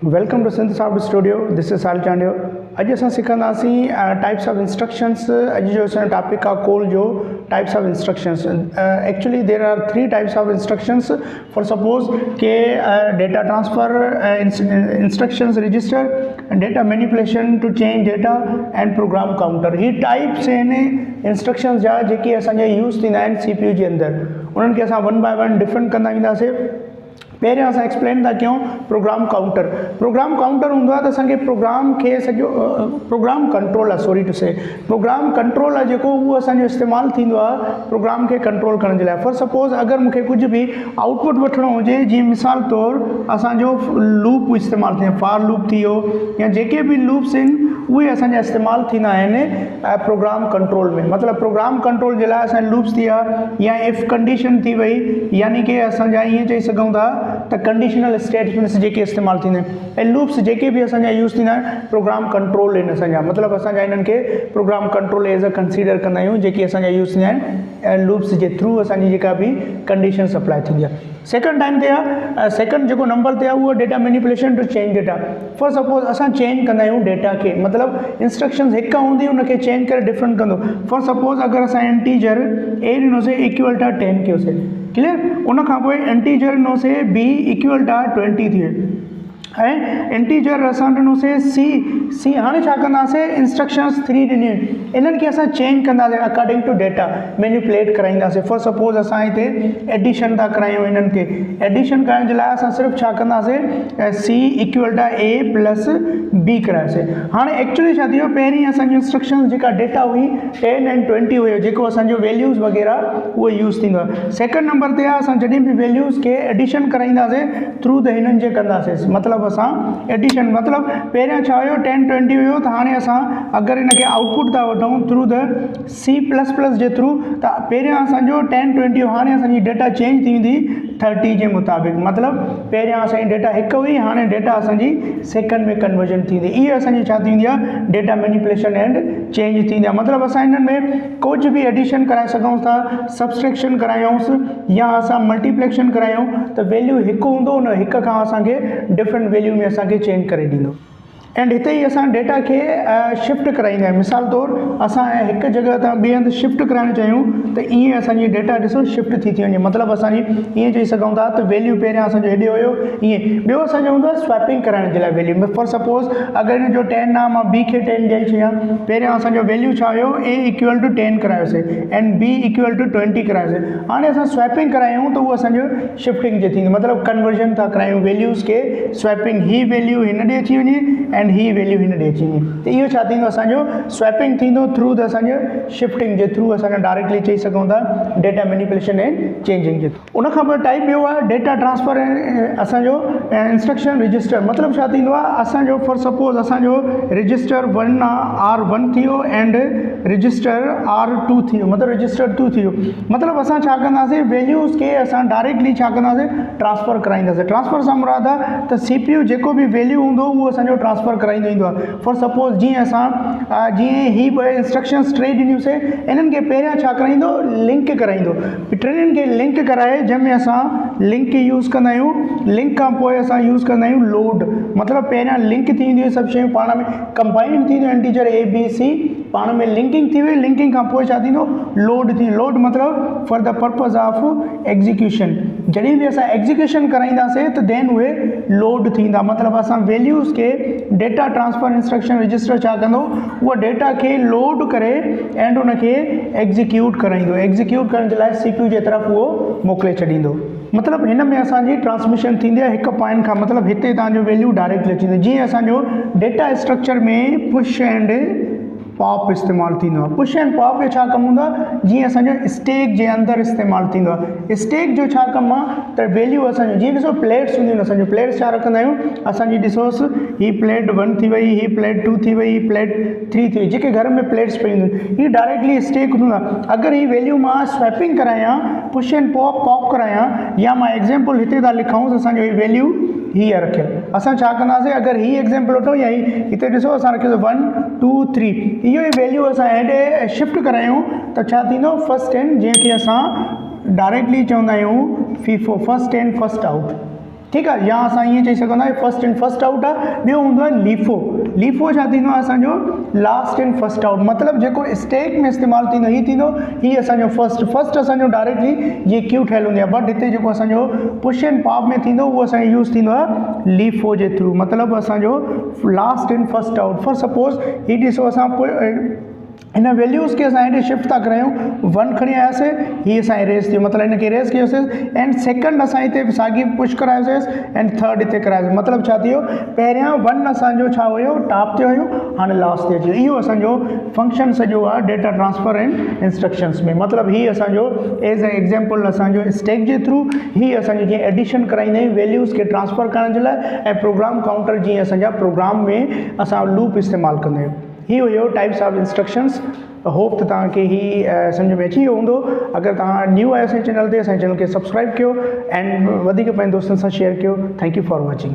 Welcome to Synth Software Studio. This is Sal Chandio. अॼु असां सिखंदासीं types of instructions. अॼु जो असांजो टॉपिक आहे कोल जो types of instructions. Actually there are 3 types of instructions. For suppose के data transfer instructions register, data manipulation to change data and program counter. ही टाइप्स आहिनि इंस्ट्रक्शंस जा जेके असांजा यूज़ थींदा आहिनि CPU जे अंदरि. उन्हनि खे असां वन बाय वन डिफरेंट कंदा वेंदासीं. पहिरियों असां एक्सप्लेन था कयूं प्रोग्राम काउंटर. प्रोग्राम काउंटर हूंदो आहे त असांखे प्रोग्राम खे सॼो प्रोग्राम कंट्रोल आहे, सॉरी टू से प्रोग्राम कंट्रोल आहे जेको उहो असांजो इस्तेमालु थींदो आहे प्रोग्राम खे कंट्रोल करण जे लाइ. फॉर सपोज अगरि मूंखे कुझु बि आउटपुट वठिणो हुजे, जीअं मिसाल तौरु असांजो लूप इस्तेमालु थिए, फार लूप थी वियो या जेके बि लूप्स आहिनि उहे असांजा इस्तेमालु थींदा आहिनि प्रोग्राम कंट्रोल में. मतिलबु प्रोग्राम कंट्रोल जे लाइ असांजा लूप्स थी विया या इफ कंडीशन थी वई, यानी कि असांजा ईअं चई सघूं था त कंडीशनल स्टेटमेंट्स जेके इस्तेमालु थींदा आहिनि ऐं लूप्स जेके बि असांजा यूज़ थींदा आहिनि प्रोग्राम कंट्रोल आहिनि असांजा. मतिलबु असांजा इन्हनि खे program control as a consider कंदा आहियूं जेके असांजा यूज़ थींदा आहिनि ऐं लूप्स जे थ्रू असांजी जेका बि कंडीशन सप्लाई थींदी आहे. सेकंड टाइम ते आहे, सेकंड जेको नंबर ते आहे उहो data manipulation to change data. For suppose असां चेंज कंदा आहियूं डेटा खे, मतिलबु इंस्ट्रक्शंस हिकु हूंदी हुनखे चेंज करे डिफरेंट कंदो. फॉर सपोज अगरि असां इंटीजर ए ॾिनोसीं इक्वल टू 10 कयोसीं, क्लियर. उन खां पोइ इंटीजर ॾिनोसीं b इक्वल टू 20 थी वियो ऐं इंटीजर असां ॾिनोसीं सी. हाणे छा कंदासीं, इंस्ट्रक्शंस 3 ॾिनियूं आहिनि, इन्हनि खे असां चेंज कंदासीं अकॉर्डिंग टू डेटा, मैनिपुलेट कराईंदासीं. फॉर सपोज असां हिते एडिशन था करायूं, इन्हनि खे एडिशन करण जे लाइ असां सिर्फ़ु छा कंदासीं, C equal to a plus b करायोसीं. हाणे एक्चुअली छा थी वियो, पहिरीं असांजी इंस्ट्रक्शंस जेका डेटा हुई 10 ऐं 20 हुयो जेको असांजो वैल्यूज़ वग़ैरह उहो यूज़ थींदो आहे. सेकंड नंबर ते आहे असां जॾहिं बि वैल्यूज़ खे एडिशन कराईंदासीं थ्रू द हिननि जे कंदासीं. मतिलबु असां एडिशन मतिलबु पहिरियां छा हुयो 10 20 हुयो, त हाणे असां अगरि हिन खे आउटपुट था वठूं through the C++ J through, त पहिरियां असांजो 10 20 हाणे असांजी डेटा चेंज थी वेंदी 30 जे मुताबिक़. मतिलबु पहिरियां असांजी डेटा हिकु हुई, हाणे डेटा असांजी सेकंड में कन्वर्जन थींदी. इहा असांजी छा थींदी आहे, डेटा मैनिपुलेशन एंड चेंज थींदी आहे. मतिलबु असां हिननि में कुझु बि एडिशन कराए सघूं था, सबस्ट्रैक्शन करायूंसि या असां मल्टीप्लेक्शन करायूं, त वैल्यू हिकु हूंदो, उन हिक खां असांखे डिफरेंट वैल्यू में असांखे चेंज करे ॾींदो. एंड हिते ई असां डेटा खे शिफ्ट कराईंदा आहियूं. मिसाल तौरु असां हिकु जॻह तां ॿिए हंधि शिफ्ट कराइणु चाहियूं त ईअं असांजी डेटा ॾिसो शिफ्ट थी वञे. मतिलबु असांजी ईअं चई सघूं था त वैल्यू पहिरियां असांजो हेॾे हुयो ईअं. ॿियो असांजो हूंदो आहे स्वैपिंग कराइण जे लाइ वैल्यू में. फॉर सपोज अगरि हिन जो 10 आहे, मां b खे 10 ॾेई छॾियां. पहिरियां असांजो वैल्यू छा हुयो, a इक्वल टू 10 करायोसीं एंड b इक्वल टू 20 करायोसीं. हाणे असां स्वैपिंग करायूं त उहो असांजो शिफ्टिंग जे थींदी, मतिलबु कन्वर्जन था करायूं वैल्यूज़ खे. स्वैपिंग ही वैल्यू हिन ॾे अची वञे एंड ही वैल्यू हिन ॾे अची वञे, त इहो छा थींदो, असांजो स्वैपिंग थींदो थ्रू द असांजो शिफ्टिंग जे थ्रू. असांखे डायरेक्टली चई सघूं था डेटा मैनिपुलेशन एंड चेंजिंग जे. उन खां पोइ टाइप ॿियो आहे डेटा ट्रांसफर असांजो इंस्ट्रक्शन रजिस्टर. मतिलबु छा थींदो आहे, असांजो फॉर सपोज असांजो रजिस्टर 1 आहे, R1 थी वियो एंड रजिस्टर R2 थी वियो, मतिलबु रजिस्टर 2 थी वियो. मतिलबु असां छा कंदासीं, वैल्यूज़ खे असां डायरेक्टली छा कंदासीं, ट्रांसफर कराईंदासीं. ट्रांसफर सां मुराद आहे त CPU जेको बि वैल्यू हूंदो उहो असांजो ट्रांसफर कराईंदो ईंदो आहे. फॉर सपोज जीअं असां जीअं ही ॿ इंस्ट्रक्शंस 3 ॾिनियूंसीं, इन्हनि खे पहिरियां छा कराईंदो, लिंक कराईंदो. टिनिनि खे लिंक कराए जंहिंमें असां लिंक यूज़ कंदा आहियूं. लिंक खां पोइ असां यूज़ कंदा आहियूं लोड. मतिलबु पहिरियां लिंक थी वेंदियूं सभु शयूं पाण में कंबाइन थींदियूं, इंटीजर A B C पाण में लिंकिंग थी वई. लिंकिंग खां पोइ छा थींदो, लोड थी. लोड मतिलबु for the purpose of execution. जॾहिं बि असां एग्जीक्यूशन कराईंदासीं त देन उहे लोड थींदा. मतिलबु असां वैल्यूज़ खे डेटा ट्रांसफर इंस्ट्रक्शन रजिस्टर छा कंदो, उहा डेटा खे लोड करे एंड उनखे एग्जीक्यूट कराईंदो. एग्जीक्यूट करण जे लाइ CPU जे तरफ़ उहो मोकिले छॾींदो. मतिलबु हिन में असांजी ट्रांसमिशन थींदी आहे हिकु पॉइंट खां, मतिलबु हिते तव्हांजो वैल्यू डायरेक्टली अची वेंदी. जीअं असांजो डेटा स्ट्रक्चर में पुश एंड पॉप इस्तेमालु थींदो आहे. पुश एंड पॉप जो छा कमु हूंदो आहे, जीअं असांजो स्टैक जे अंदरि इस्तेमालु थींदो आहे. स्टैक जो छा कमु आहे, त वैल्यू असांजो जीअं ॾिसो प्लेट्स हूंदियूं आहिनि. असांजो प्लेट्स छा रखंदा आहियूं, असांजी ॾिसोसि ही प्लेट 1 थी वई, ही प्लेट 2 थी वई, ही प्लेट 3 थी वई, जेके घर में प्लेट्स पई हूंदियूं आहिनि. ही डायरेक्टली स्टैक हूंदो आहे. अगरि ही वैल्यू मां स्वैपिंग करायां, पुश एंड पॉप करायां, या मां एग्जाम्पल हिते था लिखाऊं असांजो ही वैल्यू हीअ रखियल. असां छा कंदासीं, अगरि ही एग्जाम्पल वठूं या हिते ॾिसो असां रखियोसीं 1 2 3, इहो ई वैल्यू असां हेॾे शिफ्ट करायूं त छा थींदो, फर्स्ट इन, जंहिंखे असां डायरेक्टली चवंदा आहियूं FIFO, first in first out. ठीक है। या असां ईअं चई सघंदा आहियूं फर्स्ट इन फर्स्ट आउट आहे। ॿियो हूंदो आहे लीफो। लीफो छा थींदो आहे असांजो लास्ट इन फर्स्ट आउट, मतिलबु जेको स्टैक में इस्तेमालु थींदो हीअ थींदो, हीअ असांजो फर्स्ट असांजो डायरेक्टली जीअं क्यू ठहियलु हूंदी आहे, बट हिते जेको असांजो पुश एंड पॉप में थींदो उहो असांजो यूज़ थींदो आहे लीफो जे थ्रू, मतिलबु असांजो last in first out. For suppose हीअ ॾिसो असां इन वैल्यूज़ के असां हेॾे शिफ्ट था करियूं, 1 खणी आयासीं, हीअ असां इरेज़ थी, मतिलबु हिनखे इरेज़ कयोसीं एंड सेकंड असां हिते साॻी पुश करायोसीं एंड थर्ड हिते करायोसीं, मतिलबु छा थी वियो पहिरियां 1 असांजो छा हुयो टॉप ते हुयो, हाणे लास्ट ते अची वियो। इहो असांजो फंक्शन सॼो आहे डेटा ट्रांसफर एंड इंस्ट्रक्शंस में, मतिलबु हीअ असांजो एज़ ए एग्जाम्पल असांजो स्टैक जे थ्रू हीअ असांजो जीअं एडिशन कराईंदा आहियूं वैल्यूज़ खे ट्रांसफर करण जे लाइ, ऐं प्रोग्राम काउंटर जीअं असांजा प्रोग्राम में असां लूप इस्तेमालु कंदा आहियूं। ही हुयो टाइप्स ऑफ इंस्ट्रक्शंस। होप त तव्हांखे ही सम्झ में अची वियो हूंदो। अगरि तव्हां न्यू आहियो असांजे चैनल ते, असांजे चैनल खे सब्सक्राइब कयो एंड वधीक पंहिंजे दोस्तनि सां शेयर कयो। Thank you for watching.